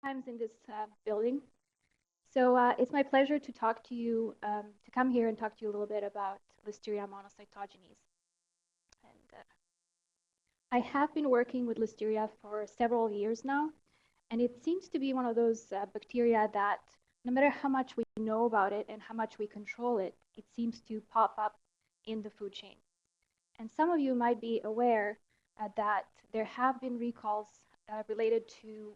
times in this building. So it's my pleasure to talk to you, to come here and talk to you a little bit about Listeria monocytogenes. And I have been working with Listeria for several years now, and it seems to be one of those bacteria that no matter how much we know about it and how much we control it, it seems to pop up in the food chain. And some of you might be aware that there have been recalls related to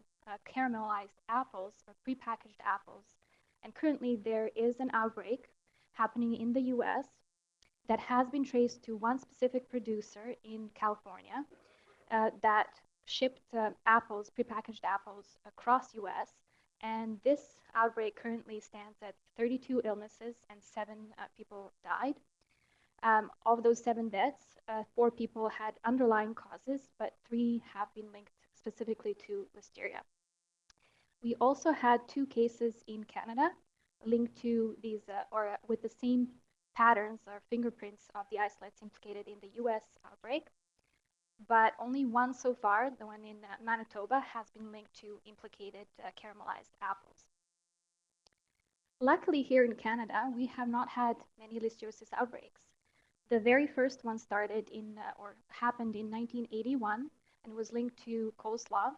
caramelized apples or prepackaged apples. And currently there is an outbreak happening in the US that has been traced to one specific producer in California that shipped apples, prepackaged apples across US. And this outbreak currently stands at 32 illnesses and 7 people died. Of those 7 deaths, 4 people had underlying causes, but 3 have been linked specifically to Listeria. We also had 2 cases in Canada linked to these, or with the same patterns or fingerprints of the isolates implicated in the US outbreak, but only one so far, the one in Manitoba, has been linked to implicated caramelized apples. Luckily here in Canada, we have not had many Listeriosis outbreaks. The very first one started in, or happened in 1981, and was linked to coleslaw,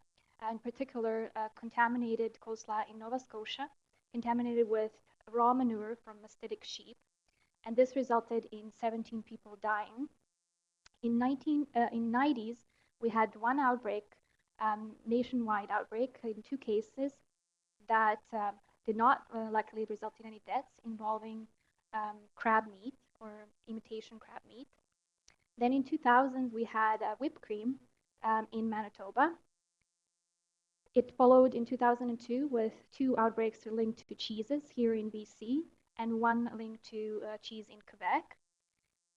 in particular contaminated coleslaw in Nova Scotia, contaminated with raw manure from mastitic sheep, and this resulted in 17 people dying. In 90s, we had one outbreak, nationwide outbreak in 2 cases that did not luckily result in any deaths, involving crab meat or imitation crab meat. Then in 2000, we had whipped cream in Manitoba. It followed in 2002 with 2 outbreaks linked to cheeses here in BC and 1 linked to cheese in Quebec.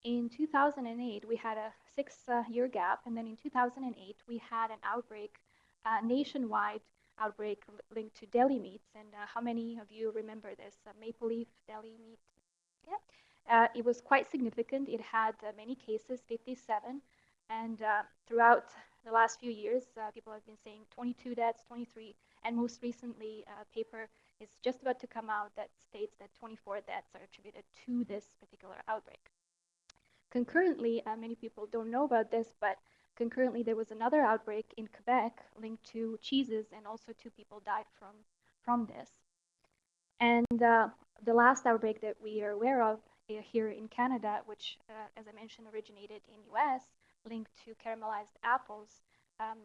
In 2008, we had a 6-year gap, and then in 2008, we had an outbreak, nationwide outbreak linked to deli meats. And how many of you remember this maple leaf deli meat? Yeah, it was quite significant. It had many cases, 57, and throughout the last few years, people have been saying 22 deaths, 23, and most recently, a paper is just about to come out that states that 24 deaths are attributed to this particular outbreak. Concurrently, many people don't know about this, but concurrently there was another outbreak in Quebec linked to cheeses, and also 2 people died from this. And the last outbreak that we are aware of here in Canada, which, as I mentioned, originated in US, linked to caramelized apples,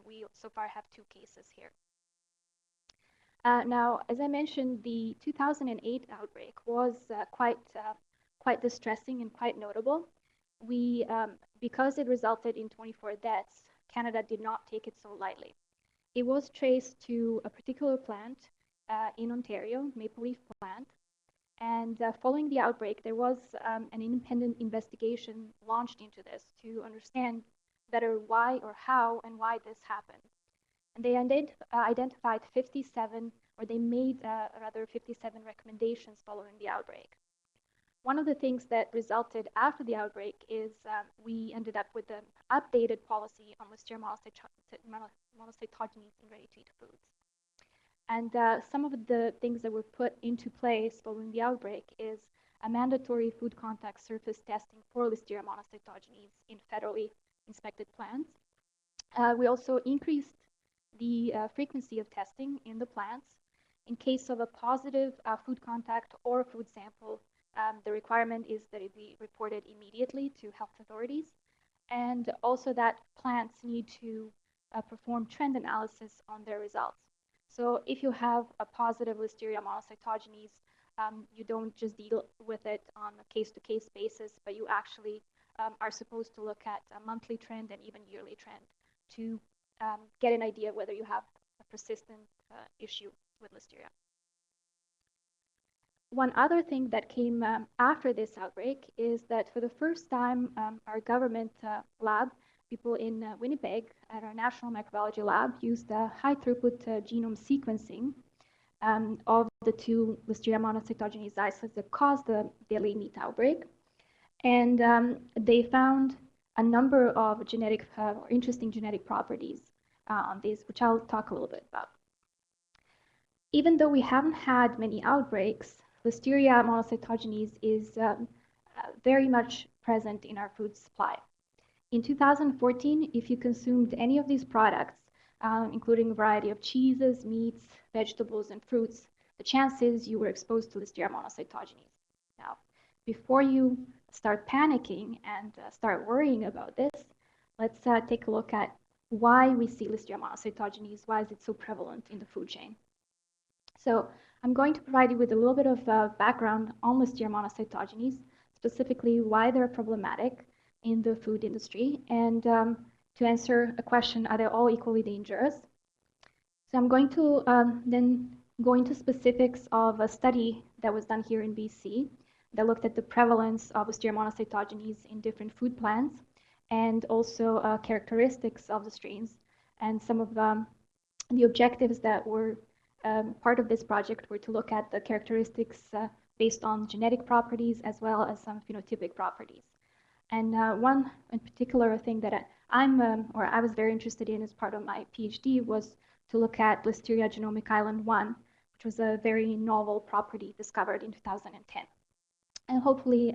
we so far have 2 cases here. Now, as I mentioned, the 2008 outbreak was quite distressing and quite notable. We, because it resulted in 24 deaths, Canada did not take it so lightly. It was traced to a particular plant in Ontario, maple leaf plant, and following the outbreak, there was an independent investigation launched into this to understand better why or how and why this happened. And they identified 57, or they made rather 57 recommendations following the outbreak. One of the things that resulted after the outbreak is we ended up with an updated policy on Listeria monocytogenes in ready-to-eat foods. And some of the things that were put into place following the outbreak is a mandatory food contact surface testing for Listeria monocytogenes in federally inspected plants. We also increased the frequency of testing in the plants. In case of a positive food contact or food sample, the requirement is that it be reported immediately to health authorities, and also that plants need to perform trend analysis on their results. So if you have a positive Listeria monocytogenes, you don't just deal with it on a case-to-case basis, but you actually are supposed to look at a monthly trend and even yearly trend to get an idea whether you have a persistent issue with Listeria. One other thing that came after this outbreak is that for the first time, our government lab, people in Winnipeg at our National Microbiology Lab, used high throughput genome sequencing of the 2 Listeria monocytogenes isolates that caused the deli meat outbreak. And they found a number of genetic or interesting genetic properties on these, which I'll talk a little bit about. Even though we haven't had many outbreaks, Listeria monocytogenes is very much present in our food supply. In 2014, if you consumed any of these products, including a variety of cheeses, meats, vegetables, and fruits, the chances you were exposed to Listeria monocytogenes. Now, before you start panicking and start worrying about this, let's take a look at why we see Listeria monocytogenes. Why is it so prevalent in the food chain? So I'm going to provide you with a little bit of background on Listeria monocytogenes, specifically why they're problematic in the food industry, and to answer a question, are they all equally dangerous? So I'm going to then go into specifics of a study that was done here in BC that looked at the prevalence of Listeria monocytogenes in different food plants and also characteristics of the strains. And some of the objectives that were part of this project were to look at the characteristics based on genetic properties as well as some phenotypic properties. And one in particular thing that I was very interested in as part of my PhD was to look at Listeria genomic island 1, which was a very novel property discovered in 2010. And hopefully,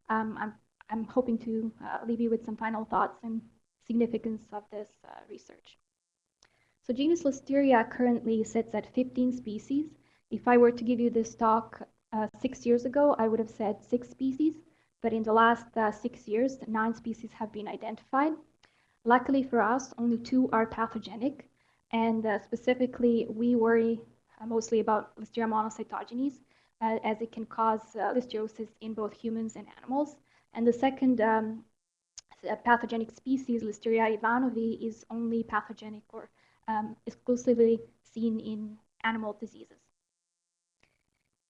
I'm hoping to leave you with some final thoughts and significance of this research. So Genus Listeria currently sits at 15 species. If I were to give you this talk 6 years ago, I would have said 6 species, but in the last 6 years, 9 species have been identified. Luckily for us, only 2 are pathogenic, and specifically, we worry mostly about Listeria monocytogenes, as it can cause listeriosis in both humans and animals. And the second pathogenic species, Listeria ivanovi, is only pathogenic or exclusively seen in animal diseases.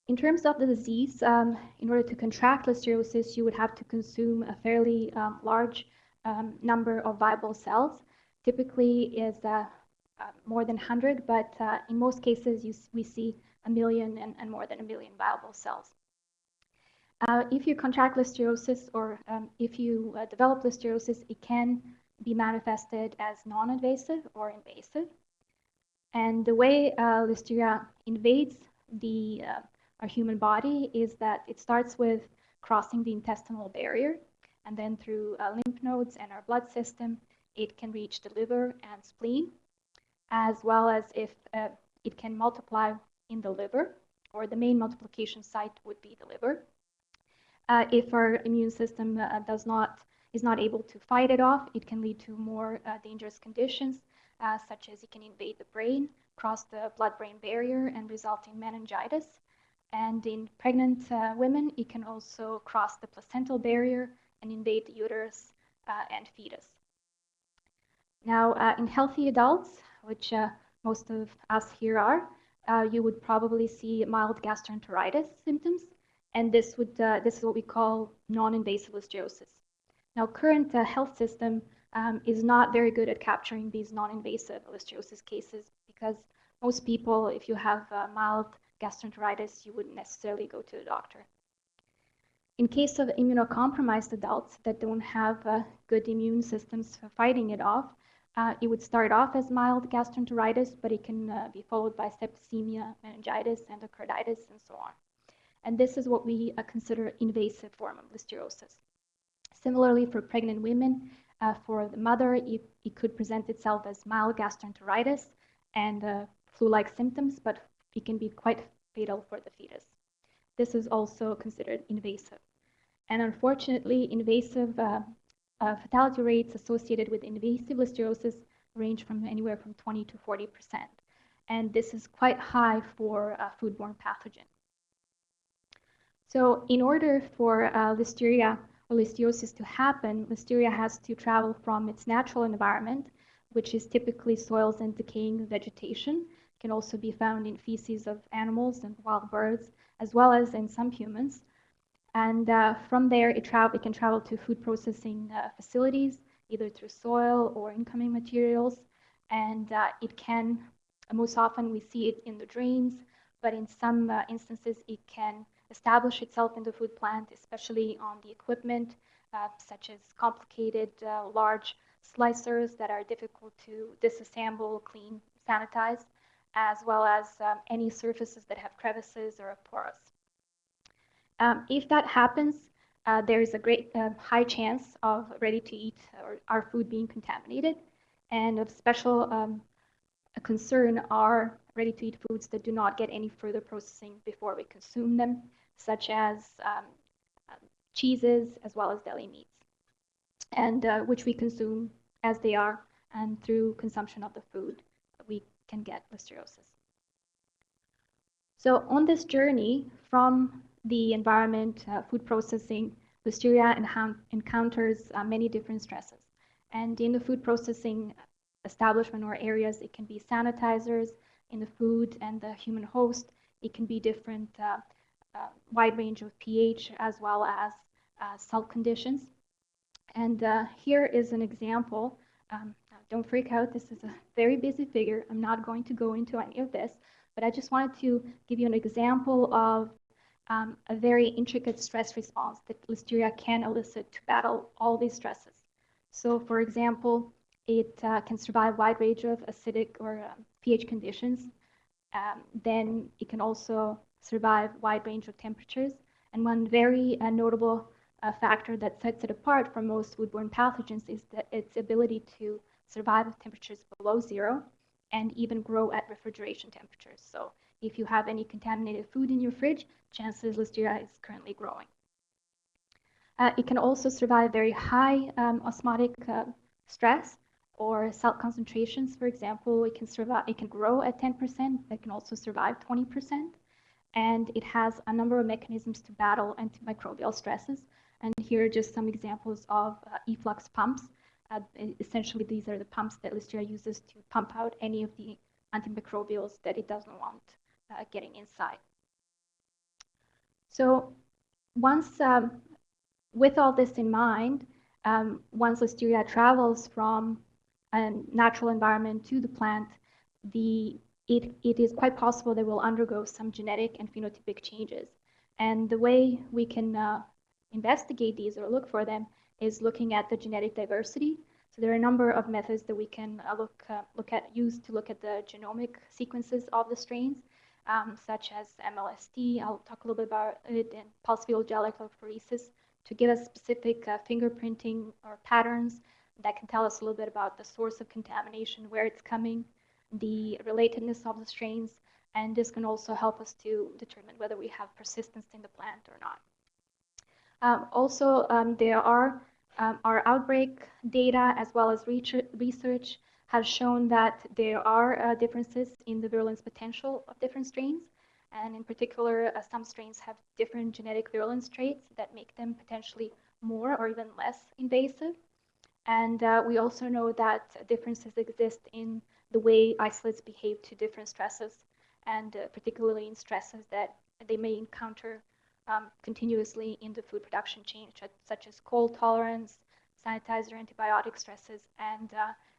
In terms of the disease, in order to contract listeriosis, you would have to consume a fairly large number of viable cells. Typically is more than 100, but in most cases we see 1 million and more than 1 million viable cells. If you contract listeriosis or if you develop listeriosis, it can be manifested as non-invasive or invasive. And the way Listeria invades our human body is that it starts with crossing the intestinal barrier, and then through lymph nodes and our blood system, it can reach the liver and spleen, as well as if it can multiply in the liver, or the main multiplication site would be the liver. If our immune system is not able to fight it off, it can lead to more dangerous conditions, such as it can invade the brain, cross the blood-brain barrier, and result in meningitis. And in pregnant women, it can also cross the placental barrier and invade the uterus and fetus. Now, in healthy adults, which most of us here are, you would probably see mild gastroenteritis symptoms, and this is what we call non-invasive listeriosis. Now, current health system is not very good at capturing these non-invasive listeriosis cases because most people, if you have mild gastroenteritis, you wouldn't necessarily go to the doctor. In case of immunocompromised adults that don't have good immune systems for fighting it off, it would start off as mild gastroenteritis, but it can be followed by septicemia, meningitis, endocarditis, and so on. And this is what we consider invasive form of listeriosis. Similarly, for pregnant women, for the mother, it could present itself as mild gastroenteritis and flu-like symptoms, but it can be quite fatal for the fetus. This is also considered invasive. And unfortunately, invasive fatality rates associated with invasive listeriosis range from anywhere from 20 to 40%. And this is quite high for foodborne pathogen. So in order for Listeria or listeriosis to happen, Listeria has to travel from its natural environment, which is typically soils and decaying vegetation. It can also be found in feces of animals and wild birds, as well as in some humans. And from there, it can travel to food processing facilities, either through soil or incoming materials. And it can, most often we see it in the drains, but in some instances, it can establish itself in the food plant, especially on the equipment, such as complicated large slicers that are difficult to disassemble, clean, sanitize. as well as any surfaces that have crevices or are porous. If that happens, there is a great high chance of ready-to-eat or our food being contaminated. And of special concern are ready-to-eat foods that do not get any further processing before we consume them, such as cheeses as well as deli meats, and which we consume as they are, and through consumption of the food, we can get listeriosis. So on this journey from the environment, food processing, Listeria encounters many different stresses. And in the food processing establishment or areas, it can be sanitizers in the food and the human host. It can be different wide range of pH as well as salt conditions. And here is an example. Don't freak out, this is a very busy figure. I'm not going to go into any of this, but I just wanted to give you an example of a very intricate stress response that Listeria can elicit to battle all these stresses. So for example, it can survive a wide range of acidic or pH conditions. Then it can also survive a wide range of temperatures. And one very notable factor that sets it apart from most foodborne pathogens is that its ability to survive at temperatures below zero and even grow at refrigeration temperatures. So if you have any contaminated food in your fridge, chances Listeria is currently growing. It can also survive very high osmotic stress or salt concentrations. For example, it can grow at 10%, but it can also survive 20%. And it has a number of mechanisms to battle antimicrobial stresses. And here are just some examples of efflux pumps. Essentially, these are the pumps that Listeria uses to pump out any of the antimicrobials that it doesn't want getting inside. So once, with all this in mind, once Listeria travels from a natural environment to the plant, it is quite possible they will undergo some genetic and phenotypic changes. And the way we can investigate these or look for them is looking at the genetic diversity. So there are a number of methods that we can use to look at the genomic sequences of the strains, such as MLST. I'll talk a little bit about it, and pulse field gel electrophoresis to give us specific fingerprinting or patterns that can tell us a little bit about the source of contamination, where it's coming, the relatedness of the strains, and this can also help us to determine whether we have persistence in the plant or not. There are our outbreak data as well as research has shown that there are differences in the virulence potential of different strains. And in particular, some strains have different genetic virulence traits that make them potentially more or even less invasive. And we also know that differences exist in the way isolates behave to different stresses, and particularly in stresses that they may encounter continuously in the food production chain, such as cold tolerance, sanitizer, antibiotic stresses, and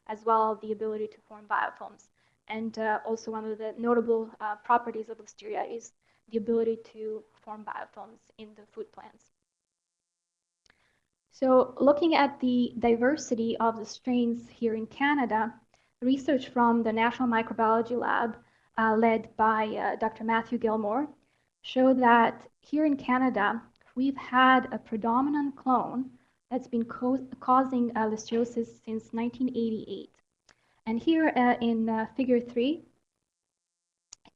as well the ability to form biofilms. And also one of the notable properties of Listeria is the ability to form biofilms in the food plants. So looking at the diversity of the strains here in Canada, research from the National Microbiology Lab led by Dr. Matthew Gilmore showed that here in Canada, we've had a predominant clone that's been causing listeriosis since 1988. And here in figure 3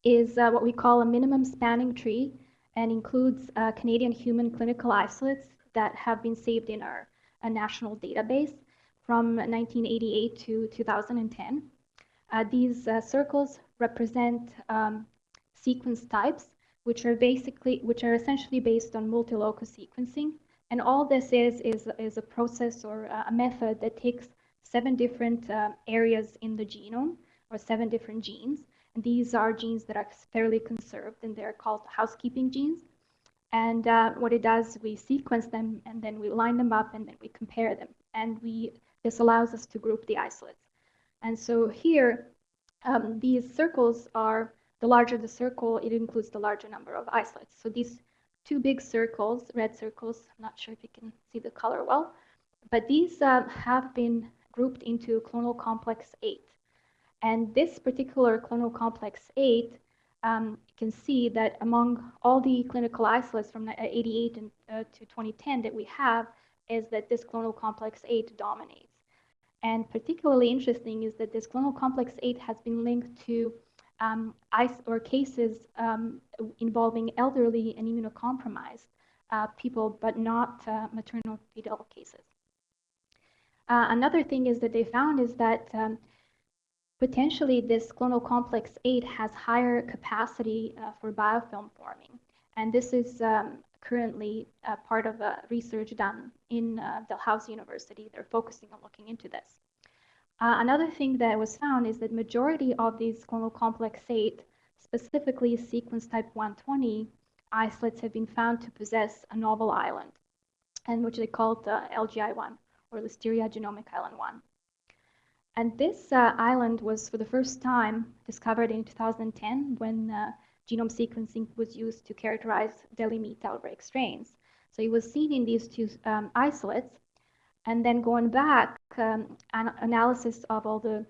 is what we call a minimum spanning tree, and includes Canadian human clinical isolates that have been saved in our national database from 1988 to 2010. These circles represent sequence types, which are essentially based on multi-locus sequencing. And all this is a process or a method that takes 7 different areas in the genome, or 7 different genes. And these are genes that are fairly conserved, and they're called housekeeping genes. And what it does, we sequence them, and then we line them up, and then we compare them. And this allows us to group the isolates. And so here, these circles are, the larger the circle, it includes the larger number of isolates. So these 2 big circles, red circles, I'm not sure if you can see the color well, but these have been grouped into clonal complex 8. And this particular clonal complex 8, you can see that among all the clinical isolates from 88 to 2010 that we have, is that this clonal complex 8 dominates. And particularly interesting is that this clonal complex 8 has been linked to cases involving elderly and immunocompromised people, but not maternal fetal cases. Another thing is that they found is that potentially this clonal complex 8 has higher capacity for biofilm forming. And this is currently part of research done in Dalhousie University. They're focusing on looking into this. Another thing that was found is that majority of these clonal complex 8, specifically sequence type 120 isolates, have been found to possess a novel island, and which they called LGI1, or Listeria genomic island 1. And this island was for the first time discovered in 2010 when genome sequencing was used to characterize deli meat outbreak strains. So it was seen in these two isolates. And then going back, an analysis of all the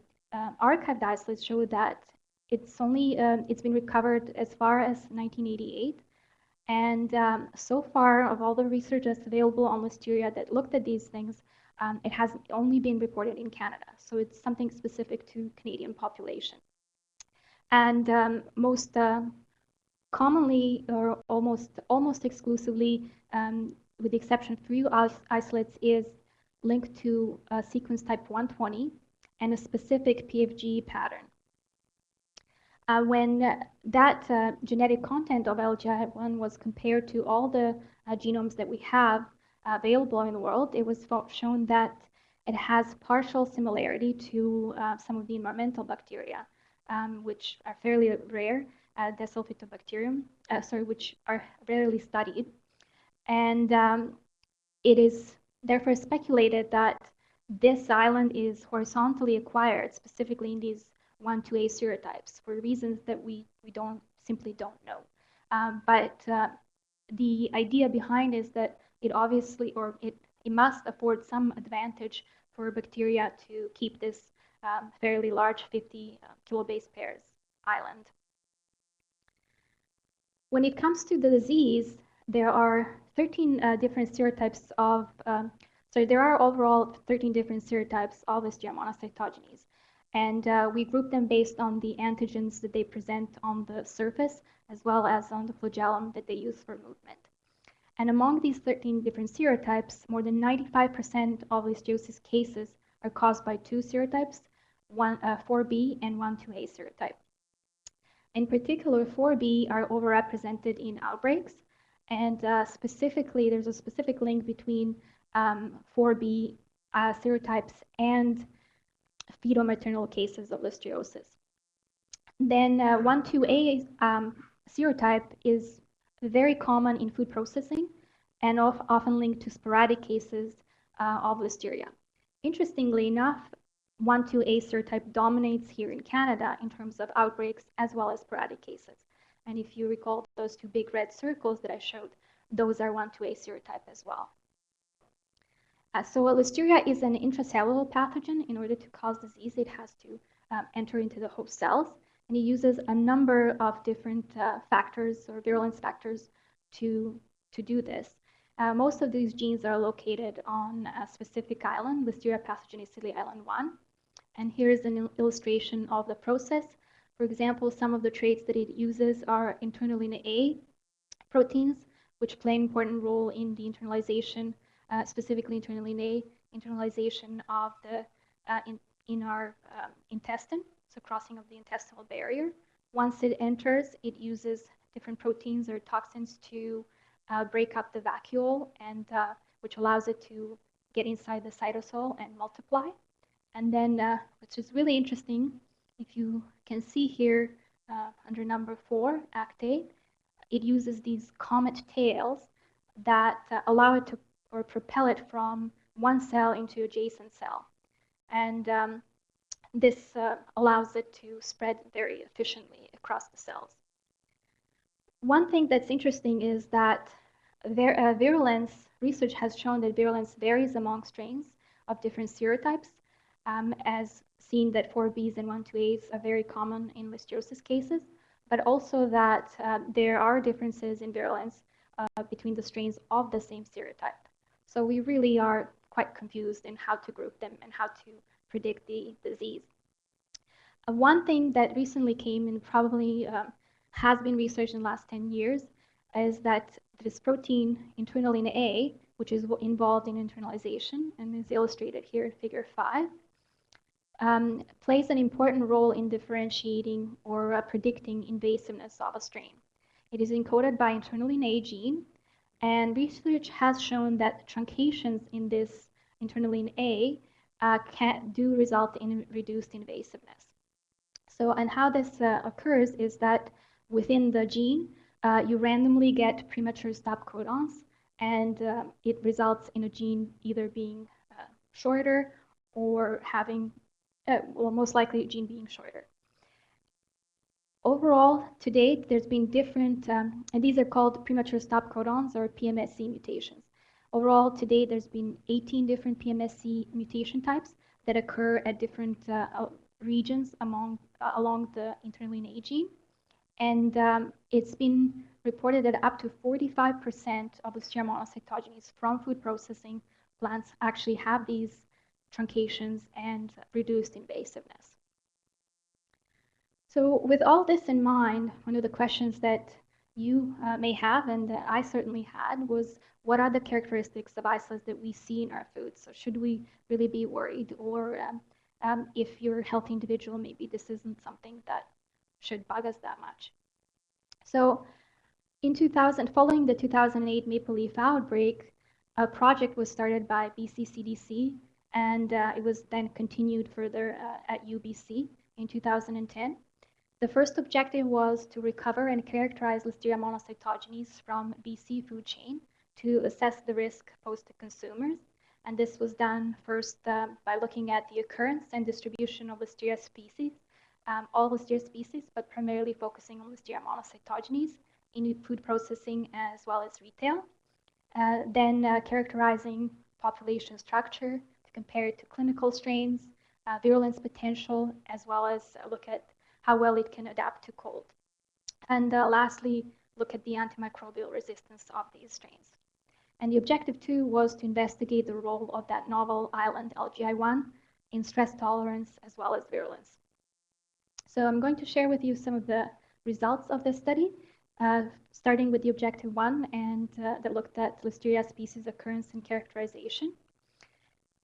archived isolates showed that it's been recovered as far as 1988. And so far, of all the research that's available on Listeria that looked at these things, it has only been reported in Canada. So it's something specific to Canadian population. And most commonly, or almost exclusively, with the exception of 3 isolates, is linked to sequence type 120 and a specific PFG pattern. When that genetic content of LGI1 was compared to all the genomes that we have available in the world, it was shown that it has partial similarity to some of the environmental bacteria, which are fairly rare, Desulfitobacterium, which are rarely studied. And it is therefore speculated that this island is horizontally acquired, specifically in these 1-2A serotypes, for reasons that we simply don't know. But the idea behind is that it obviously, or it must afford some advantage for bacteria to keep this fairly large 50 kilobase pairs island. When it comes to the disease, there are 13 different serotypes of, there are overall 13 different serotypes of Listeria monocytogenes. And we group them based on the antigens that they present on the surface, as well as on the flagellum that they use for movement. And among these 13 different serotypes, more than 95% of listeriosis cases are caused by 2 serotypes, 4B and 1-2A serotype. In particular, 4B are overrepresented in outbreaks, and specifically, there's a specific link between 4B serotypes and fetal-maternal cases of listeriosis. Then 1-2A serotype is very common in food processing and often linked to sporadic cases of listeria. Interestingly enough, 1-2A serotype dominates here in Canada in terms of outbreaks as well as sporadic cases. And if you recall those 2 big red circles that I showed, those are 1-2A serotype as well. So Listeria is an intracellular pathogen. In order to cause disease, it has to enter into the host cells. And it uses a number of different factors or virulence factors to do this. Most of these genes are located on a specific island, Listeria pathogenicity island 1. And here's an illustration of the process. For example, some of the traits that it uses are Internalin A proteins, which play an important role in the internalization, specifically Internalin A, internalization of the in our intestine, so crossing of the intestinal barrier. Once it enters, it uses different proteins or toxins to break up the vacuole, and which allows it to get inside the cytosol and multiply. And then, which is really interesting, if you can see here under number 4, Act A, it uses these comet tails that allow it to, or propel it from one cell into adjacent cell. And this allows it to spread very efficiently across the cells. One thing that's interesting is that virulence, research has shown that virulence varies among strains of different serotypes, as seen that 4Bs and 12As are very common in listeriosis cases, but also that there are differences in virulence between the strains of the same serotype. So we really are quite confused in how to group them and how to predict the disease. One thing that recently came and probably has been researched in the last 10 years is that this protein, Internalin A, which is involved in internalization and is illustrated here in figure 5, plays an important role in differentiating or predicting invasiveness of a strain. It is encoded by Internalin A gene, and research has shown that truncations in this Internalin A do result in reduced invasiveness. So, and how this occurs is that within the gene, you randomly get premature stop codons, and it results in a gene either being shorter or having, well, most likely a gene being shorter. Overall, to date, there's been different, and these are called premature stop codons or PMSC mutations. Overall, to date, there's been 18 different PMSC mutation types that occur at different regions along the Internalin A gene. And it's been reported that up to 45% of Listeria monocytogenes from food processing plants actually have these truncations and reduced invasiveness. So with all this in mind, one of the questions that you may have, and that I certainly had, was what are the characteristics of isolates that we see in our foods? So should we really be worried? Or if you're a healthy individual, maybe this isn't something that should bug us that much. So in 2000, following the 2008 maple leaf outbreak, a project was started by BCCDC, and it was then continued further at UBC in 2010. The first objective was to recover and characterize Listeria monocytogenes from BC food chain to assess the risk posed to consumers. And this was done first by looking at the occurrence and distribution of Listeria species, all Listeria species, but primarily focusing on Listeria monocytogenes in food processing as well as retail. Then characterizing population structure to compare it to clinical strains, virulence potential, as well as look at how well it can adapt to cold. And lastly, look at the antimicrobial resistance of these strains. And the objective 2 was to investigate the role of that novel island LGI1 in stress tolerance as well as virulence. So I'm going to share with you some of the results of this study, starting with the objective 1 and that looked at Listeria species occurrence and characterization.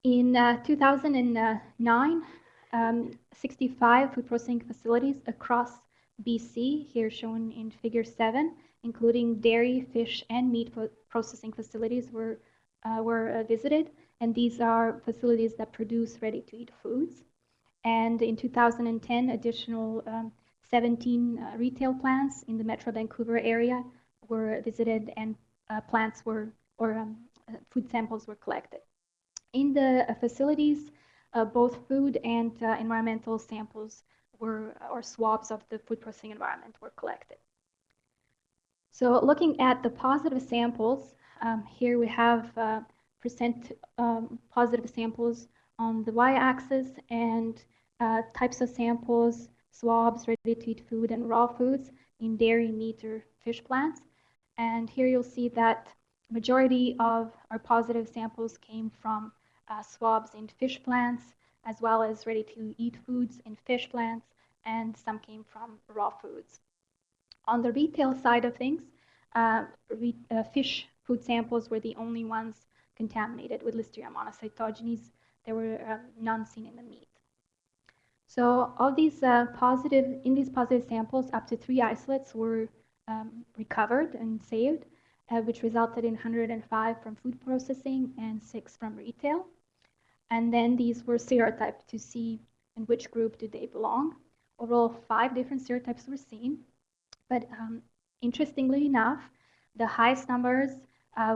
In 2009, 65 food processing facilities across BC, here shown in figure 7, including dairy, fish, and meat processing facilities were visited. And these are facilities that produce ready-to-eat foods. And in 2010, additional 17 retail plants in the Metro Vancouver area were visited, and food samples were collected. In the facilities, both food and environmental samples or swabs of the food processing environment were collected. So looking at the positive samples, here we have percent positive samples on the y-axis and types of samples, swabs, ready-to-eat food, and raw foods in dairy, meat, or fish plants. And here you'll see that majority of our positive samples came from swabs in fish plants, as well as ready-to-eat foods in fish plants, and some came from raw foods. On the retail side of things, fish food samples were the only ones contaminated with Listeria monocytogenes. There were none seen in the meat. So of these in these positive samples, up to 3 isolates were recovered and saved, which resulted in 105 from food processing and 6 from retail. And then these were serotyped to see in which group do they belong. Overall, 5 different serotypes were seen. But interestingly enough, the highest numbers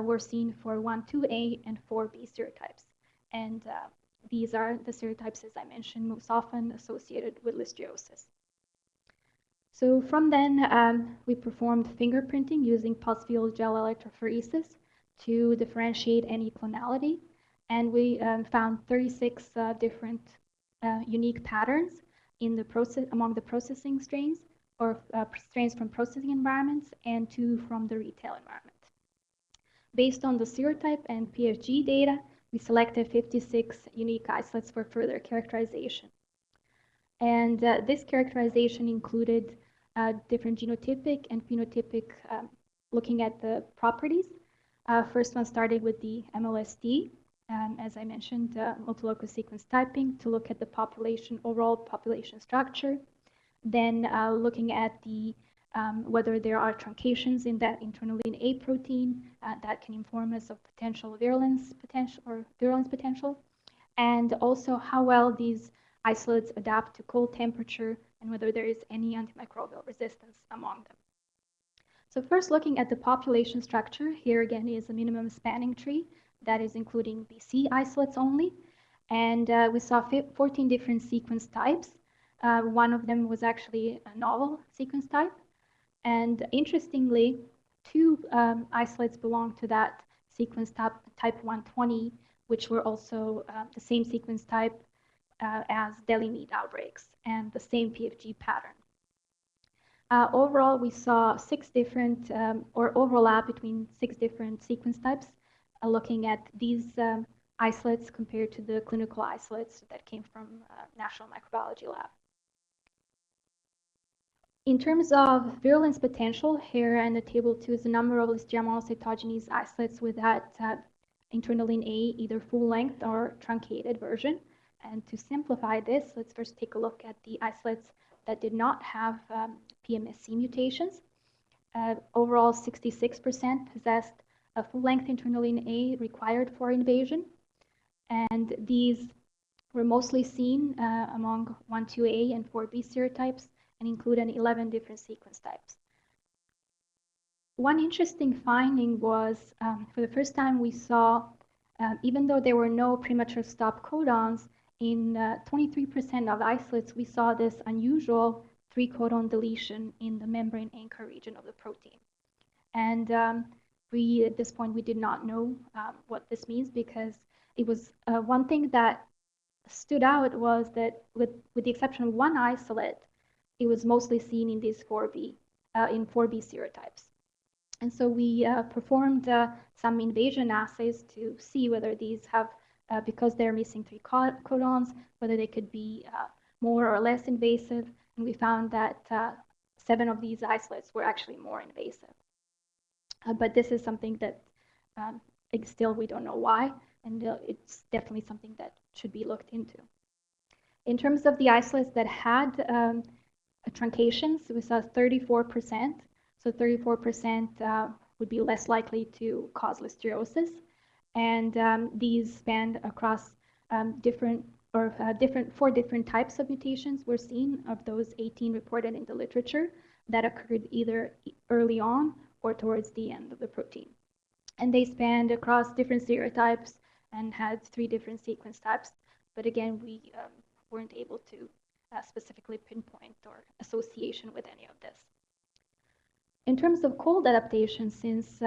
were seen for 1,2A and 4B serotypes. And these are the serotypes, as I mentioned, most often associated with listeriosis. So from then, we performed fingerprinting using pulse field gel electrophoresis to differentiate any clonality. And we found 36 different unique patterns in the among the processing strains, or strains from processing environments, and 2 from the retail environment. Based on the serotype and PFG data, we selected 56 unique isolates for further characterization. And this characterization included different genotypic and phenotypic, looking at the properties. First one started with the MLST, as I mentioned, multilocus sequence typing, to look at the population, overall population structure. Then looking at the whether there are truncations in that Internalin A protein that can inform us of potential virulence potential, and also how well these isolates adapt to cold temperature and whether there is any antimicrobial resistance among them. So first, looking at the population structure, here again is a minimum spanning tree that is including BC isolates only, and we saw 14 different sequence types. One of them was actually a novel sequence type, and interestingly, 2 isolates belong to that sequence type 120, which were also the same sequence type as deli meat outbreaks and the same PFG pattern. Overall, we saw 6 different, or overlap between 6 different sequence types, looking at these isolates compared to the clinical isolates that came from National Microbiology Lab. In terms of virulence potential, here in the table 2 is the number of Listeria monocytogenes isolates with that Internalin A, either full length or truncated version. And to simplify this, let's first take a look at the isolates that did not have PMSC mutations. Overall, 66% possessed a full-length Internalin A required for invasion. And these were mostly seen among 1,2A and 4B serotypes, and include 11 different sequence types. One interesting finding was, for the first time we saw, even though there were no premature stop codons, in 23% of isolates, we saw this unusual 3-codon deletion in the membrane anchor region of the protein. And at this point, we did not know what this means, because it was one thing that stood out was that with the exception of one isolate, it was mostly seen in these 4B serotypes. And so we performed some invasion assays to see whether these have, because they're missing 3 codons, whether they could be more or less invasive. And we found that 7 of these isolates were actually more invasive. But this is something that still we don't know why, and it's definitely something that should be looked into. In terms of the isolates that had truncations, we saw 34%. So 34% would be less likely to cause listeriosis. And these spanned across 4 different types of mutations were seen of those 18 reported in the literature that occurred either early on or towards the end of the protein. And they spanned across different serotypes and had 3 different sequence types. But again, we weren't able to specifically pinpoint or association with any of this. In terms of cold adaptation, since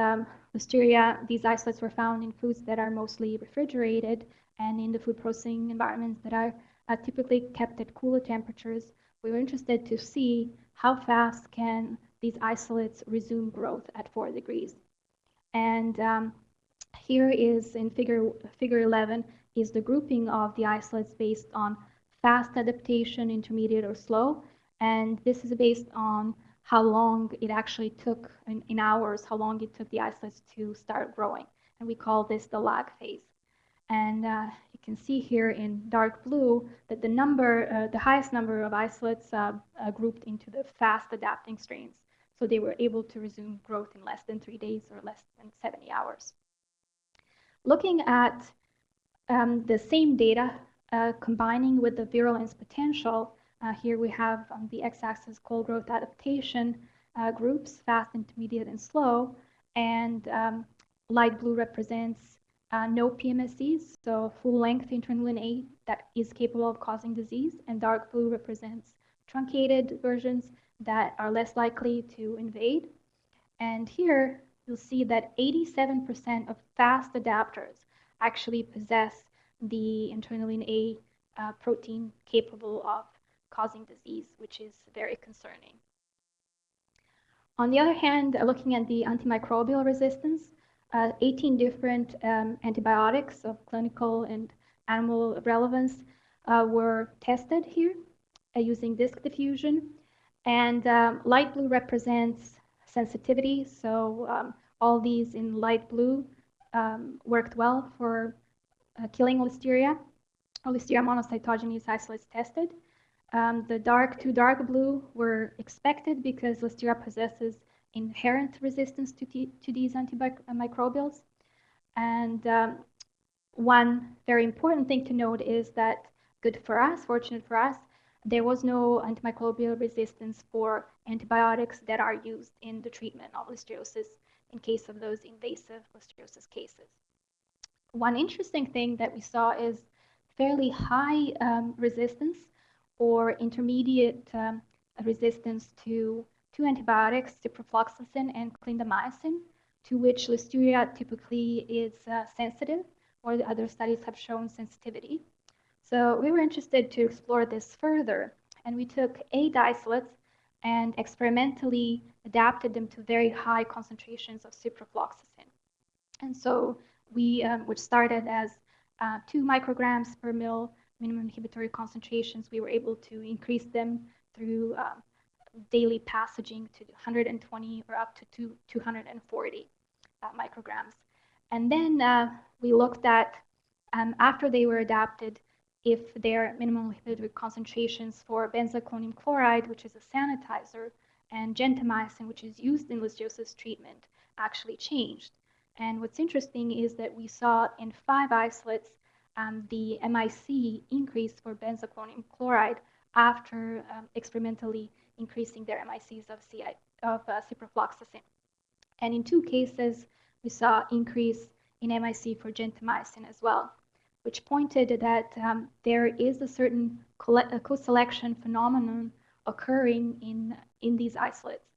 Listeria, these isolates were found in foods that are mostly refrigerated and in the food processing environments that are typically kept at cooler temperatures, we were interested to see how fast can these isolates resume growth at 4 degrees. And here is in figure 11 is the grouping of the isolates based on fast adaptation, intermediate, or slow. And this is based on how long it actually took, in hours, how long it took the isolates to start growing. And we call this the lag phase. And you can see here in dark blue that the highest number of isolates grouped into the fast adapting strains. So they were able to resume growth in less than 3 days or less than 70 hours. Looking at the same data, combining with the virulence potential, here we have on the x-axis cold growth adaptation groups, fast, intermediate, and slow. And light blue represents no PMSCs, so full-length Internalin A that is capable of causing disease. And dark blue represents truncated versions that are less likely to invade. And here you'll see that 87% of fast adapters actually possess the Internalin A protein capable of causing disease, which is very concerning. On the other hand, looking at the antimicrobial resistance, 18 different antibiotics of clinical and animal relevance were tested here using disk diffusion. And light blue represents sensitivity. So all these in light blue worked well for killing Listeria, or Listeria monocytogenes isolates tested. The too dark blue were expected because Listeria possesses inherent resistance to these antimicrobials. And one very important thing to note is that, good for us, fortunate for us, there was no antimicrobial resistance for antibiotics that are used in the treatment of listeriosis in case of those invasive listeriosis cases. One interesting thing that we saw is fairly high resistance or intermediate resistance to two antibiotics, ciprofloxacin and clindamycin, to which Listeria typically is sensitive, or the other studies have shown sensitivity. So we were interested to explore this further, and we took 8 isolates and experimentally adapted them to very high concentrations of ciprofloxacin. And so we, which started as 2 micrograms per mil minimum inhibitory concentrations, we were able to increase them through daily passaging to 120 or up to 240 micrograms. And then we looked at, after they were adapted, if their minimum inhibitory concentrations for benzalkonium chloride, which is a sanitizer, and gentamicin, which is used in listeriosis treatment, actually changed. And what's interesting is that we saw in 5 isolates the MIC increase for benzalkonium chloride after experimentally increasing their MICs of ciprofloxacin. And in 2 cases, we saw increase in MIC for gentamicin as well, which pointed that there is a certain co-selection phenomenon occurring in these isolates.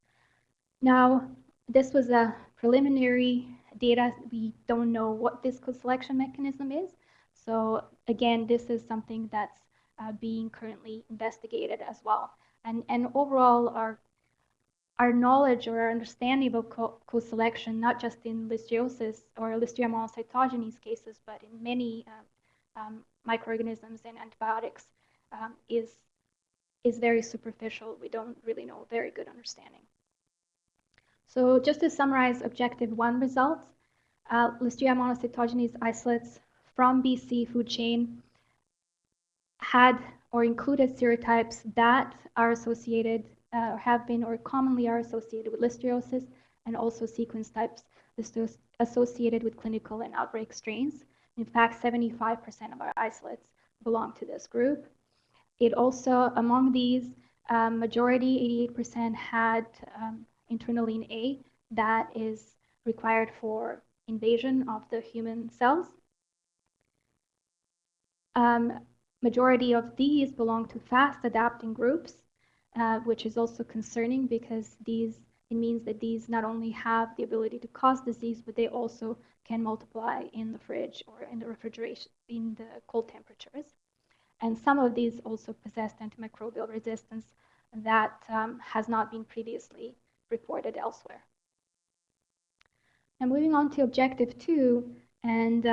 Now, this was a preliminary data. We don't know what this co-selection mechanism is. So again, this is something that's being currently investigated as well. And overall, our knowledge or our understanding of co-selection, not just in listeriosis or Listeria monocytogenes cases, but in many microorganisms and antibiotics, is very superficial. We don't really know very good understanding. So just to summarize Objective 1 results, Listeria monocytogenes isolates from BC food chain had or included serotypes that are associated or have been or commonly are associated with listeriosis, and also sequence types associated with clinical and outbreak strains. In fact, 75% of our isolates belong to this group. It also, among these, majority, 88%, had Internalin A that is required for invasion of the human cells. Majority of these belong to fast adapting groups, which is also concerning because it means that these not only have the ability to cause disease, but they also can multiply in the fridge or in the refrigeration, in the cold temperatures. And some of these also possessed antimicrobial resistance that has not been previously reported elsewhere. Now moving on to Objective 2, and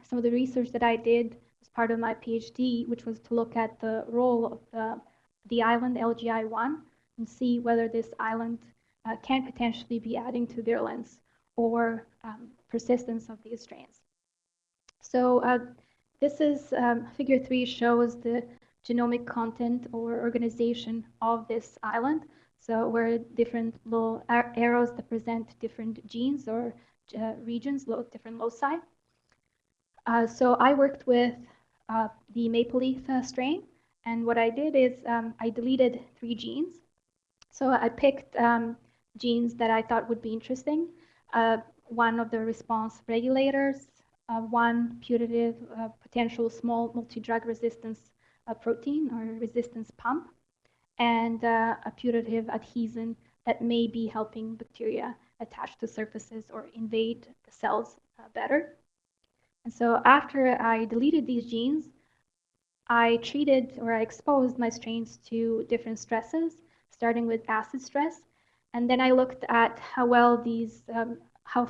some of the research that I did as part of my PhD, which was to look at the role of the island LGI1 and see whether this island can potentially be adding to virulence or persistence of these strains. So this is figure 3 shows the genomic content or organization of this island. So where different little arrows that present different genes or regions, different loci. So I worked with the maple leaf strain, and what I did is I deleted 3 genes. So I picked genes that I thought would be interesting. One of the response regulators, one putative potential small multi-drug resistance protein or resistance pump, and a putative adhesion that may be helping bacteria attach to surfaces or invade the cells better. And so after I deleted these genes, I treated or I exposed my strains to different stresses, starting with acid stress, and then I looked at how well these, how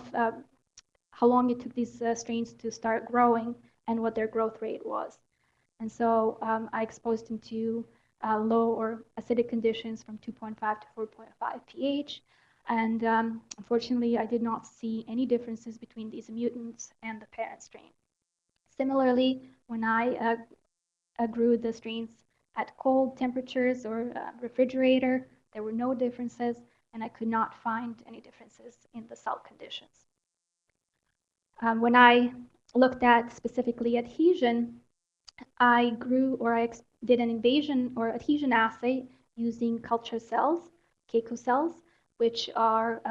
long it took these strains to start growing and what their growth rate was. And so I exposed them to low or acidic conditions from 2.5 to 4.5 pH. And unfortunately, I did not see any differences between these mutants and the parent strain. Similarly, when I grew the strains at cold temperatures or refrigerator, there were no differences, and I could not find any differences in the cell conditions. When I looked at specifically adhesion, I grew or I did an invasion or adhesion assay using culture cells, Keiko cells, which are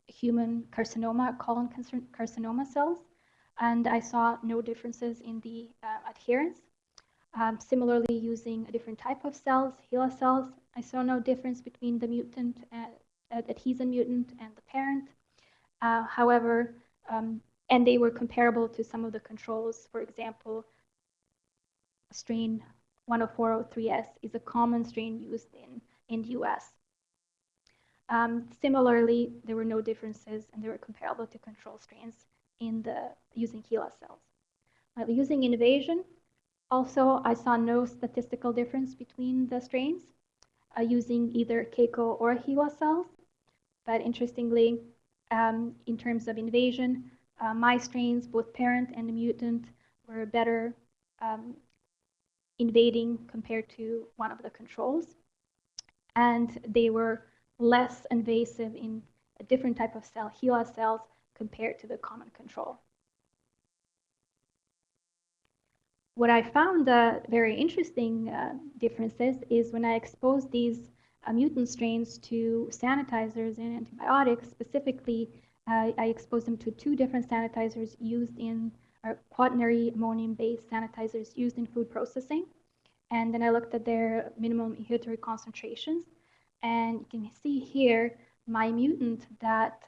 human carcinoma, colon carcinoma cells, and I saw no differences in the adherence. Similarly, using a different type of cells, HeLa cells, I saw no difference between the mutant, adhesion mutant and the parent. However, and they were comparable to some of the controls. For example, strain 10403S is a common strain used in the US. Similarly, there were no differences and they were comparable to control strains using HeLa cells. While using invasion, also I saw no statistical difference between the strains using either Keiko or HeLa cells. But interestingly, in terms of invasion, my strains, both parent and mutant, were better invading compared to one of the controls. And they were less invasive in a different type of cell, HeLa cells, compared to the common control. What I found very interesting differences is when I exposed these mutant strains to sanitizers and antibiotics. Specifically, I exposed them to two different sanitizers used in quaternary ammonium-based sanitizers used in food processing. And then I looked at their minimum inhibitory concentrations. And you can see here my mutant that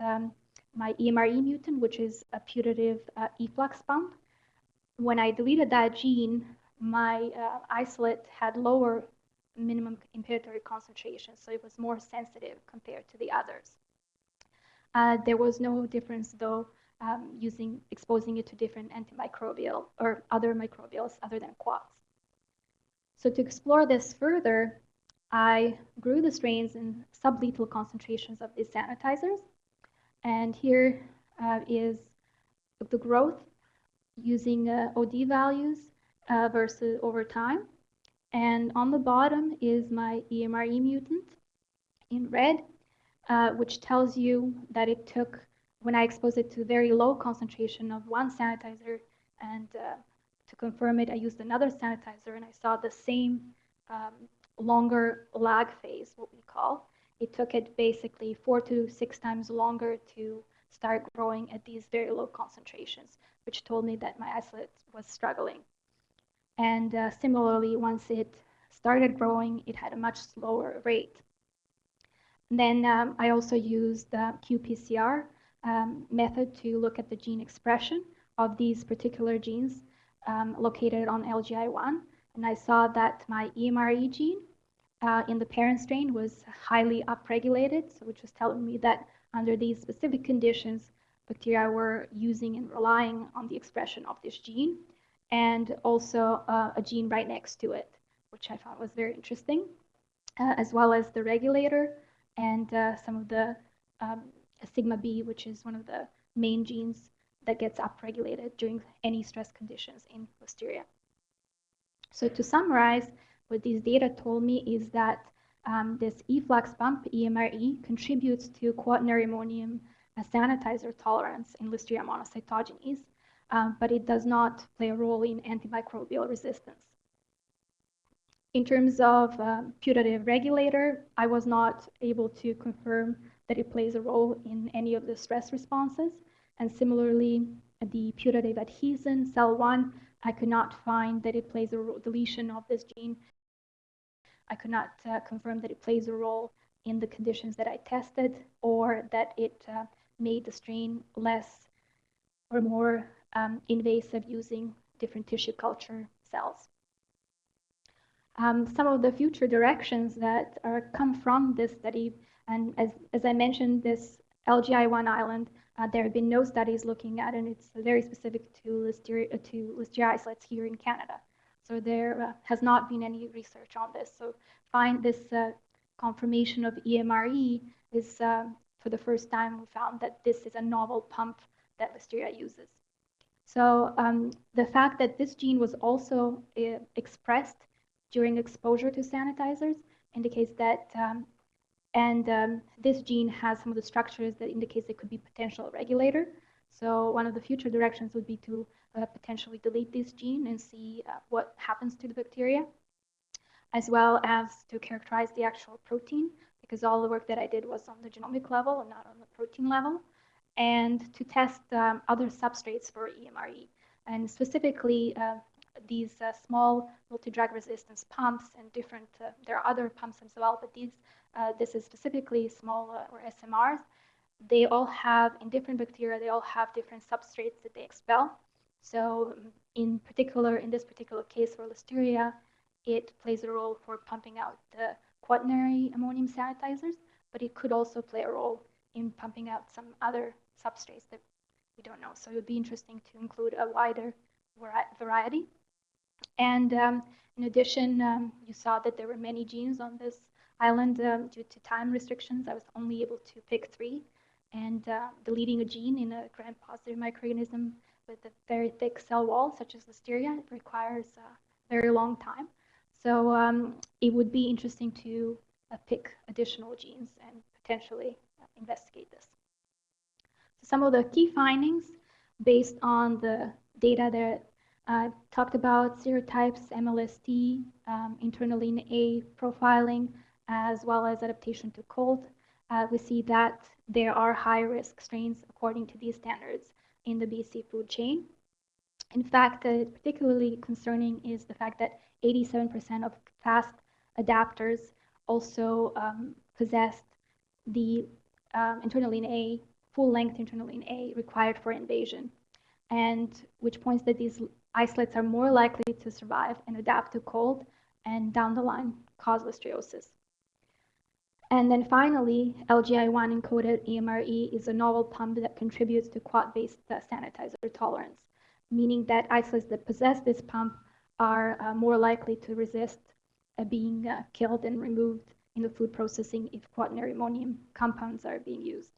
my EMRE mutant, which is a putative efflux pump. When I deleted that gene, my isolate had lower minimum inhibitory concentration, so it was more sensitive compared to the others. There was no difference, though, exposing it to different antimicrobial or other microbials other than quats. So to explore this further, I grew the strains in sublethal concentrations of these sanitizers. And here is the growth using OD values versus over time. And on the bottom is my EMRE mutant in red, which tells you that it took, when I exposed it to very low concentration of one sanitizer, and to confirm it, I used another sanitizer, and I saw the same longer lag phase, what we call. It took it basically 4 to 6 times longer to start growing at these very low concentrations, which told me that my isolate was struggling. And similarly, once it started growing, it had a much slower rate. And then I also used the qPCR method to look at the gene expression of these particular genes located on LGI1. And I saw that my EMRE gene in the parent strain was highly upregulated, so which was telling me that under these specific conditions, bacteria were using and relying on the expression of this gene, and also a gene right next to it, which I found was very interesting, as well as the regulator and some of the sigma B, which is one of the main genes that gets upregulated during any stress conditions in Listeria. So to summarize, what these data told me is that this efflux pump, EMRE, contributes to quaternary ammonium sanitizer tolerance in Listeria monocytogenes, but it does not play a role in antimicrobial resistance. In terms of putative regulator, I was not able to confirm that it plays a role in any of the stress responses. And similarly, the putative adhesion, cell 1, I could not find that it plays a role, deletion of this gene. I could not confirm that it plays a role in the conditions that I tested, or that it made the strain less or more invasive using different tissue culture cells. Some of the future directions that come from this study, and as I mentioned, this LGI1 island, there have been no studies looking at it, and it's very specific to Listeria isolates here in Canada. So there has not been any research on this. So find this confirmation of EMRE is for the first time we found that this is a novel pump that Listeria uses. So the fact that this gene was also expressed during exposure to sanitizers indicates that, this gene has some of the structures that indicates it could be potential regulator. So one of the future directions would be to potentially delete this gene and see what happens to the bacteria, as well as to characterize the actual protein, because all the work that I did was on the genomic level and not on the protein level, and to test other substrates for EMRE. And specifically, these small multi-drug resistance pumps and different, there are other pumps as well, but this is specifically small or SMRs. They all have, in different bacteria, they all have different substrates that they expel. So in this particular case for Listeria, it plays a role for pumping out the quaternary ammonium sanitizers, but it could also play a role in pumping out some other substrates that we don't know. So it would be interesting to include a wider variety. And in addition, you saw that there were many genes on this island due to time restrictions. I was only able to pick 3. And deleting a gene in a gram-positive microorganism with a very thick cell wall, such as Listeria, requires a very long time. So it would be interesting to pick additional genes and potentially investigate this. So some of the key findings based on the data that I talked about, serotypes, MLST, Internalin A profiling, as well as adaptation to cold, we see that there are high-risk strains according to these standards in the BC food chain. In fact, particularly concerning is the fact that 87% of fast adapters also possessed the Internalin A, full-length Internalin A required for invasion, and which points that these isolates are more likely to survive and adapt to cold and down the line cause listeriosis. And then finally, LGI1 encoded EMRE is a novel pump that contributes to quat-based sanitizer tolerance, meaning that isolates that possess this pump are more likely to resist being killed and removed in the food processing if quaternary ammonium compounds are being used.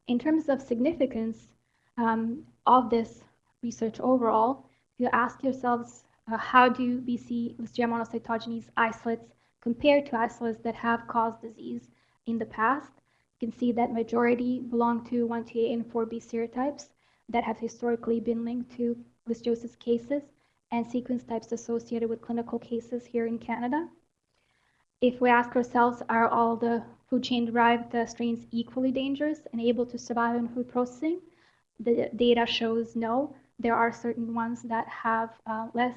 In terms of significance of this research overall, if you ask yourselves, how do BC Listeria monocytogenes isolates compare to isolates that have caused disease in the past? You can see that majority belong to 1TA and 4B serotypes that have historically been linked to listeriosis cases and sequence types associated with clinical cases here in Canada. If we ask ourselves, are all the food chain derived strains equally dangerous and able to survive in food processing? The data shows no. There are certain ones that have less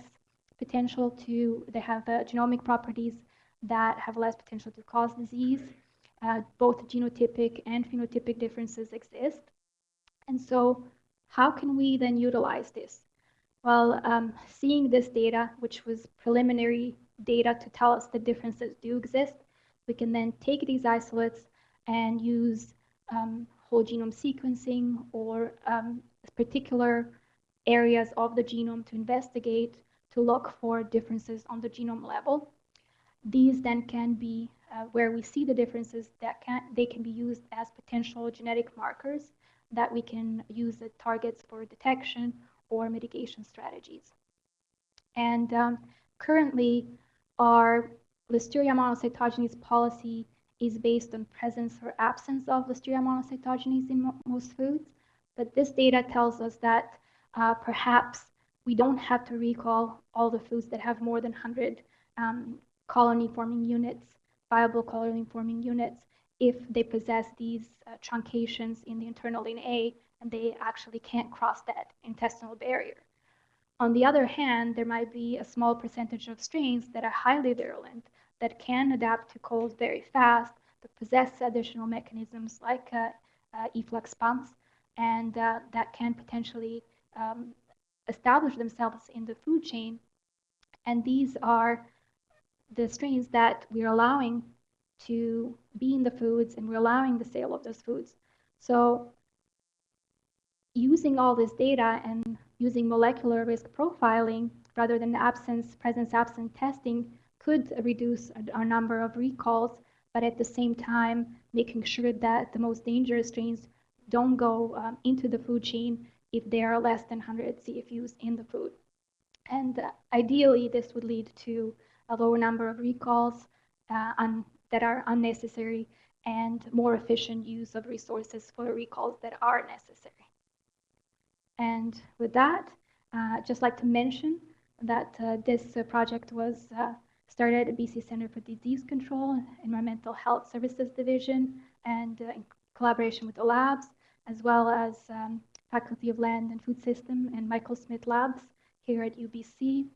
potential they have genomic properties that have less potential to cause disease. Both genotypic and phenotypic differences exist. And so how can we then utilize this? Well, seeing this data, which was preliminary data to tell us the differences do exist, we can then take these isolates and use whole genome sequencing or particular areas of the genome to investigate, to look for differences on the genome level. These then can be where we see the differences that they can be used as potential genetic markers that we can use as targets for detection or mitigation strategies. And currently, our Listeria monocytogenes policy is based on presence or absence of Listeria monocytogenes in most foods. But this data tells us that perhaps we don't have to recall all the foods that have more than 100 colony-forming units, viable colony-forming units, if they possess these truncations in the Internalin A, and they actually can't cross that intestinal barrier. On the other hand, there might be a small percentage of strains that are highly virulent, that can adapt to cold very fast, that possess additional mechanisms like efflux pumps, and that can potentially establish themselves in the food chain And these are the strains that we're allowing to be in the foods, and we're allowing the sale of those foods. So using all this data and using molecular risk profiling rather than presence absence testing could reduce our number of recalls, but at the same time, making sure that the most dangerous strains don't go into the food chain if there are less than 100 CFUs in the food. And ideally, this would lead to a lower number of recalls that are unnecessary and more efficient use of resources for recalls that are necessary. And with that, I'd just like to mention that this project was started at BC Center for Disease Control, Environmental Health Services Division, and in collaboration with the labs, as well as Faculty of Land and Food System and Michael Smith Labs here at UBC,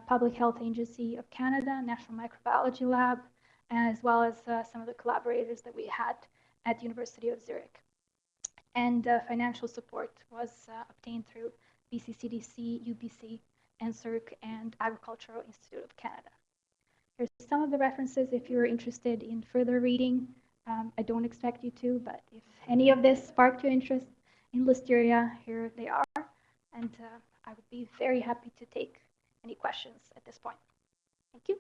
Public Health Agency of Canada, National Microbiology Lab, as well as some of the collaborators that we had at the University of Zurich. And financial support was obtained through BCCDC, UBC, NSERC, and Agricultural Institute of Canada. Here's some of the references if you're interested in further reading. I don't expect you to, but if any of this sparked your interest in Listeria, here they are. And I would be very happy to take any questions at this point. Thank you.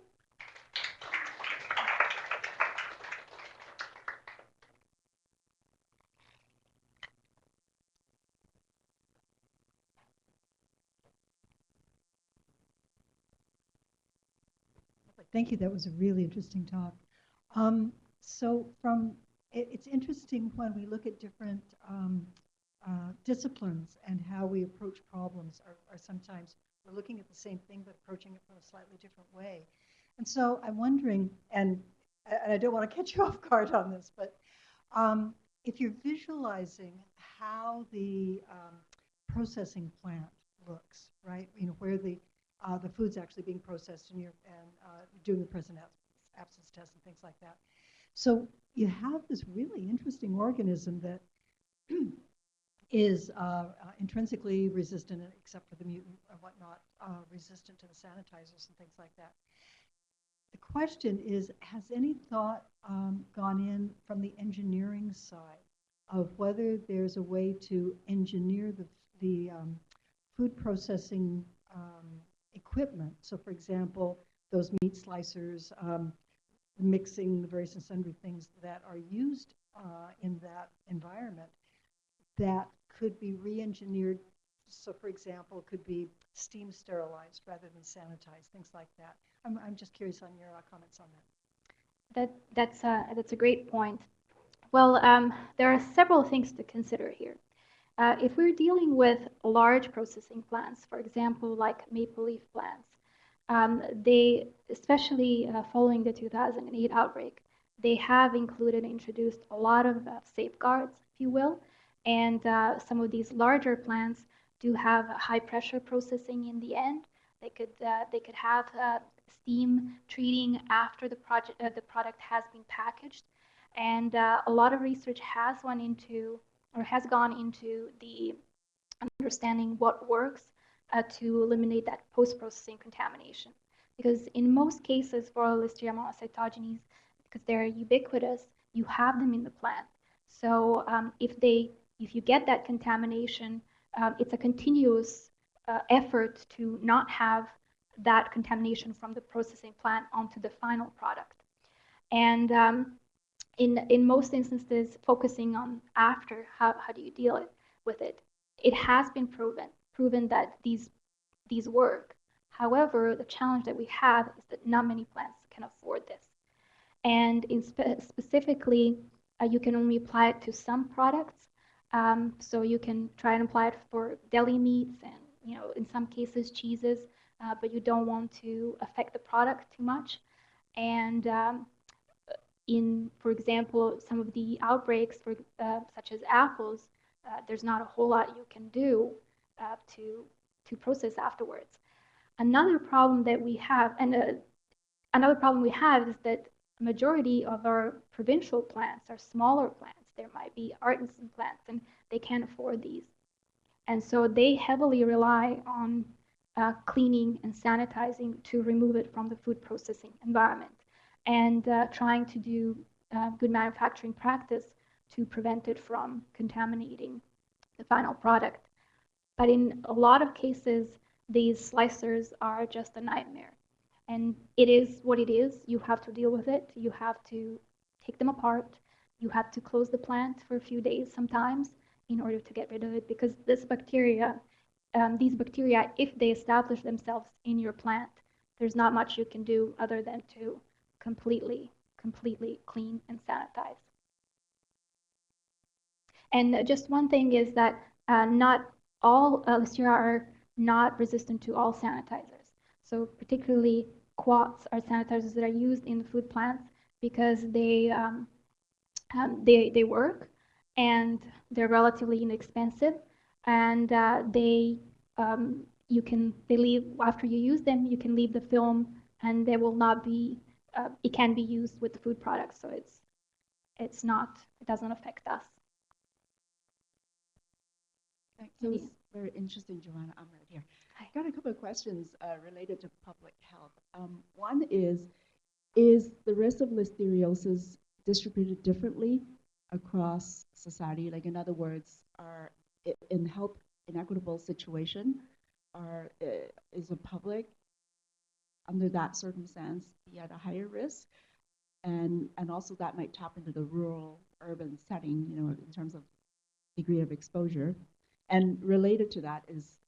Thank you. That was a really interesting talk. It's interesting when we look at different disciplines and how we approach problems are sometimes we're looking at the same thing but approaching it from a slightly different way. And so I'm wondering, and I don't want to catch you off guard on this, but if you're visualizing how the processing plant looks, right? You know, where the food's actually being processed and you're doing the present absence test and things like that. So you have this really interesting organism that is intrinsically resistant, except for the mutant or whatnot, resistant to the sanitizers and things like that. The question is, has any thought gone in from the engineering side of whether there's a way to engineer the food processing equipment? So, for example, those meat slicers, mixing the various and sundry things that are used in that environment that could be re-engineered. So, for example, it could be steam sterilized rather than sanitized, things like that. I'm just curious on your comments on that. That's a great point. Well, there are several things to consider here. If we're dealing with large processing plants, for example, like maple leaf plants, they, especially following the 2008 outbreak, they have included and introduced a lot of safeguards, if you will, and some of these larger plants do have high pressure processing in the end. They could have steam treating after the product has been packaged, and a lot of research has gone into the understanding what works to eliminate that post-processing contamination. Because in most cases for Listeria monocytogenes, because they're ubiquitous, you have them in the plant. So if you get that contamination, it's a continuous effort to not have that contamination from the processing plant onto the final product. And in most instances, focusing on after, how do you deal with it? It has been proven that these work. However, the challenge that we have is that not many plants can afford this. And specifically, you can only apply it to some products. So you can try and apply it for deli meats and, you know, in some cases cheeses, but you don't want to affect the product too much. And for example, some of the outbreaks, such as apples, there's not a whole lot you can do to process afterwards. Another problem that we have, is that a majority of our provincial plants are smaller plants. There might be artisan plants, and they can't afford these. And so they heavily rely on cleaning and sanitizing to remove it from the food processing environment, and trying to do good manufacturing practice to prevent it from contaminating the final product. But in a lot of cases, these slicers are just a nightmare. And it is what it is. You have to deal with it. You have to take them apart. You have to close the plant for a few days sometimes in order to get rid of it, because these bacteria, if they establish themselves in your plant, there's not much you can do other than to completely clean and sanitize. And just one thing is that not all Listeria are not resistant to all sanitizers. So particularly quats are sanitizers that are used in the food plants because they work and they're relatively inexpensive, and they leave after you use them. You can leave the film, and they will not be. It can be used with the food products, so it doesn't affect us. So it's very interesting, Jovana. I'm right here. I got a couple of questions related to public health. One is the risk of listeriosis distributed differently across society? Like, in other words, are in health inequitable situation, is the public under that circumstance be at a higher risk? And also that might tap into the rural urban setting, in terms of degree of exposure. And related to that is,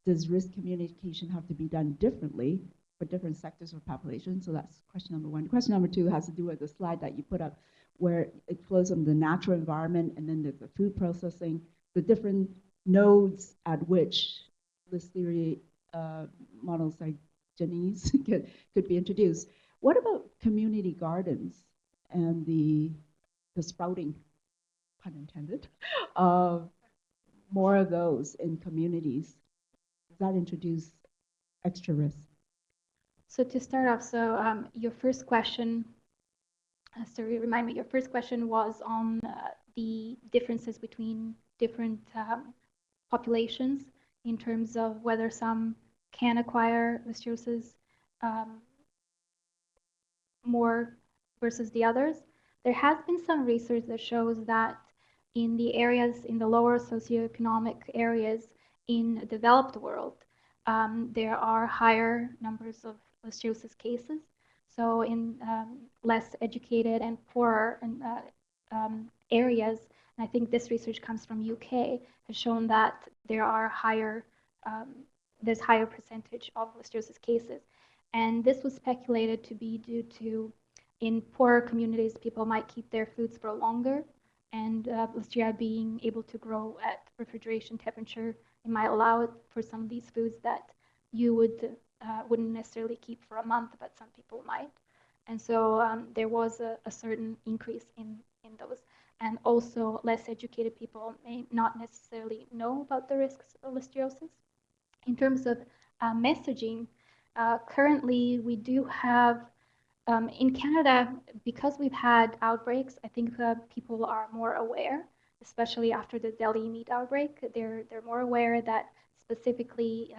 does risk communication have to be done differently for different sectors of population? So that's question number one. Question number two has to do with the slide that you put up, where it flows from the natural environment and then there's the food processing, the different nodes at which Listeria monocytogenes could be introduced. What about community gardens and the sprouting, pun intended, of more of those in communities? Does that introduce extra risk? So to start off, your first question, remind me, your first question was on the differences between different populations in terms of whether some can acquire listeriosis more versus the others. There has been some research that shows that in the lower socioeconomic areas in the developed world, there are higher numbers of listeriosis cases. So in less educated and poorer areas, and I think this research comes from UK, has shown that there's higher percentage of listeriosis cases. And this was speculated to be due to, in poorer communities, people might keep their foods for longer, and Listeria being able to grow at refrigeration temperature, it might allow it for some of these foods that you wouldn't necessarily keep for a month, but some people might. And so there was a certain increase in those. And also less educated people may not necessarily know about the risks of listeriosis. In terms of messaging, currently we do have, in Canada, because we've had outbreaks, I think people are more aware, especially after the deli meat outbreak. They're more aware that specifically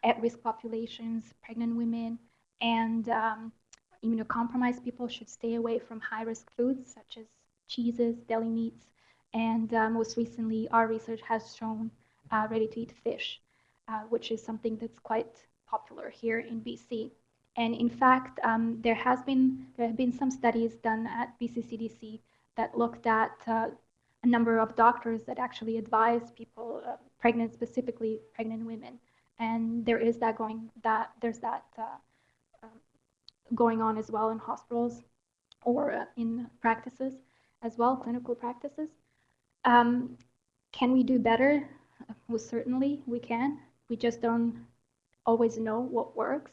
at-risk populations, pregnant women, and immunocompromised people should stay away from high-risk foods such as cheeses, deli meats, and most recently our research has shown ready-to-eat fish, which is something that's quite popular here in BC. And in fact, there have been some studies done at BCCDC that looked at a number of doctors that actually advise people, specifically pregnant women, and there's that going on as well in hospitals or in practices as well, clinical practices. Can we do better? Well, certainly we can. We just don't always know what works.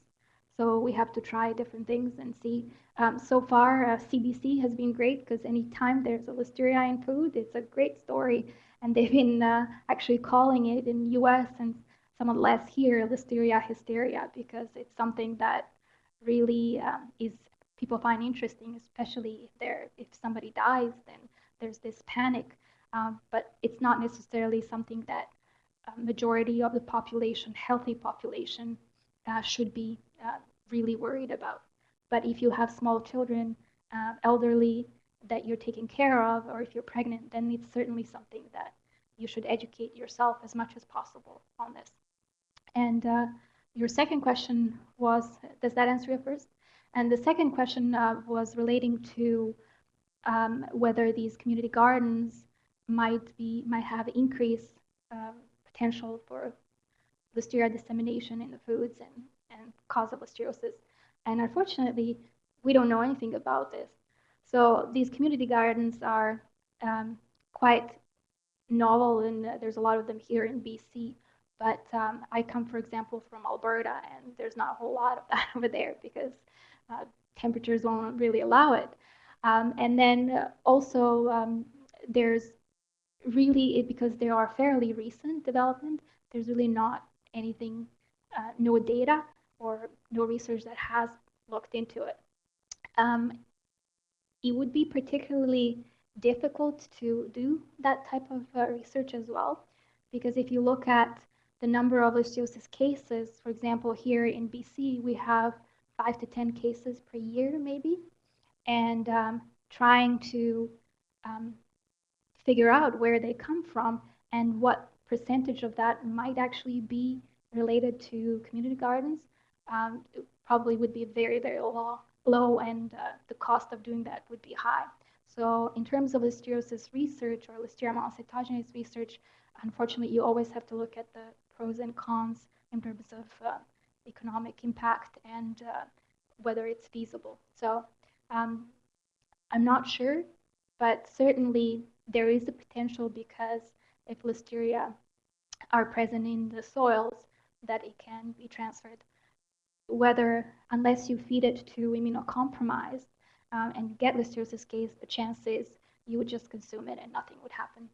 So we have to try different things and see. So far, CBC has been great because anytime there's a Listeria in food, it's a great story. And they've been actually calling it in the US and somewhat less here, Listeria hysteria, because it's something that really people find interesting, especially if somebody dies, then there's this panic. But it's not necessarily something that majority of the population, healthy population, should be really worried about. But if you have small children, elderly that you're taking care of, or if you're pregnant, then it's certainly something that you should educate yourself as much as possible on this. And your second question was, does that answer your first? And the second question was relating to whether these community gardens might have increased potential for Listeria dissemination in the foods and cause of listeriosis. And unfortunately, we don't know anything about this. So these community gardens are quite novel, and there's a lot of them here in BC. But I come, for example, from Alberta, and there's not a whole lot of that over there because temperatures won't really allow it. And then also there's really, because they are fairly recent development, there's really not anything, no data or no research that has looked into it. It would be particularly difficult to do that type of research as well, because if you look at the number of listeriosis cases, for example, here in BC, we have 5 to 10 cases per year, maybe, and trying to figure out where they come from and what percentage of that might actually be related to community gardens, it probably would be very, very low, and the cost of doing that would be high. So in terms of listeriosis research or Listeria monocytogenes research, unfortunately, you always have to look at the pros and cons in terms of economic impact and whether it's feasible. So I'm not sure, but certainly there is a potential, because if Listeria are present in the soils, that it can be transferred. Whether, unless you feed it to immunocompromised and get listeriosis case, the chance is you would just consume it and nothing would happen.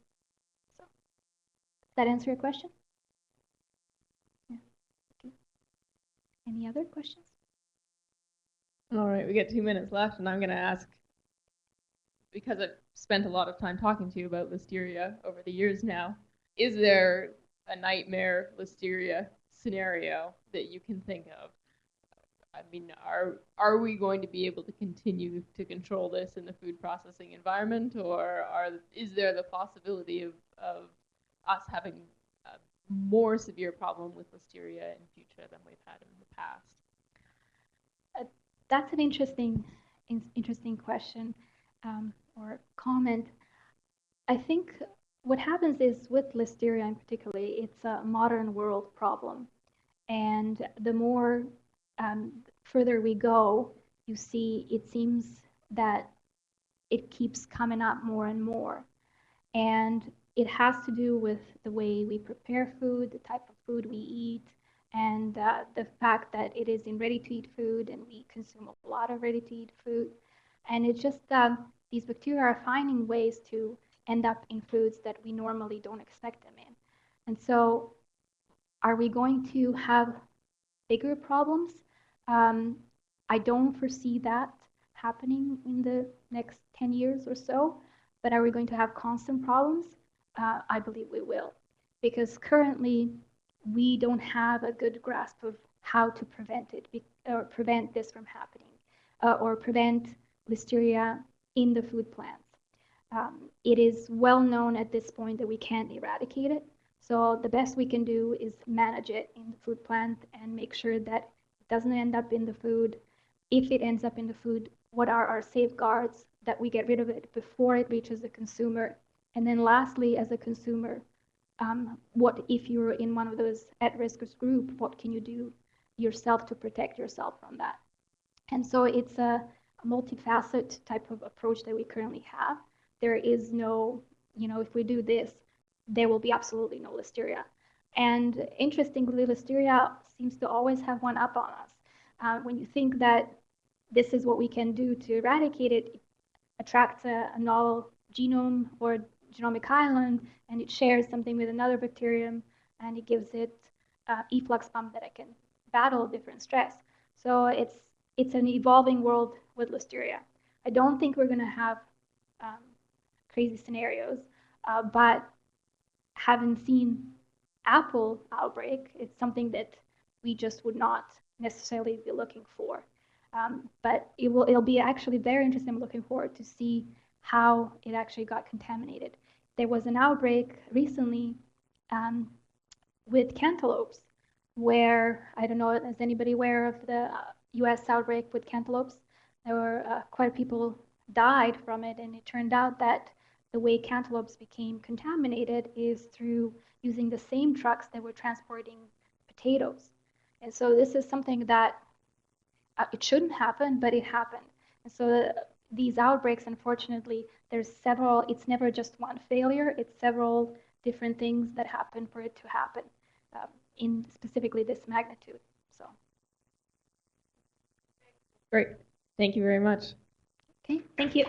So, does that answer your question? Yeah. Okay. Any other questions? All right, we get 2 minutes left, and I'm going to ask, because I've spent a lot of time talking to you about Listeria over the years now, is there a nightmare Listeria scenario that you can think of? I mean, are we going to be able to continue to control this in the food processing environment, or is there the possibility of us having a more severe problem with Listeria in future than we've had in the past? That's an interesting question or comment. I think what happens is with Listeria in particular, it's a modern world problem, and the more further we go, you see it seems that it keeps coming up more and more. And it has to do with the way we prepare food, the type of food we eat, and the fact that it is in ready-to-eat food, and we consume a lot of ready-to-eat food. And it's just these bacteria are finding ways to end up in foods that we normally don't expect them in. And so are we going to have bigger problems? I don't foresee that happening in the next 10 years or so, but are we going to have constant problems? I believe we will, because currently we don't have a good grasp of how to prevent it, or prevent this from happening, or prevent Listeria in the food plants. It is well known at this point that we can't eradicate it. So the best we can do is manage it in the food plant and make sure that it doesn't end up in the food. If it ends up in the food, what are our safeguards that we get rid of it before it reaches the consumer? And then lastly, as a consumer, what if you're in one of those at-risk group, what can you do yourself to protect yourself from that? And so it's a multifaceted type of approach that we currently have. There is no, if we do this, there will be absolutely no Listeria. And interestingly, Listeria seems to always have one up on us. When you think that this is what we can do to eradicate it, it attracts a novel genome or genomic island, and it shares something with another bacterium, and it gives it efflux pump that it can battle different stress. So it's an evolving world with Listeria. I don't think we're going to have crazy scenarios, but having seen apple outbreak, it's something that we just would not necessarily be looking for. But it'll be actually very interesting. I'm looking forward to see how it actually got contaminated. There was an outbreak recently with cantaloupes, where I don't know, is anybody aware of the U.S. outbreak with cantaloupes? There were quite a people died from it, and it turned out that the way cantaloupes became contaminated is through using the same trucks that were transporting potatoes. And so this is something that it shouldn't happen, but it happened. And so these outbreaks, unfortunately, there's several, it's never just one failure, it's several different things that happen for it to happen in specifically this magnitude. So. Great. Thank you very much. Okay, thank you.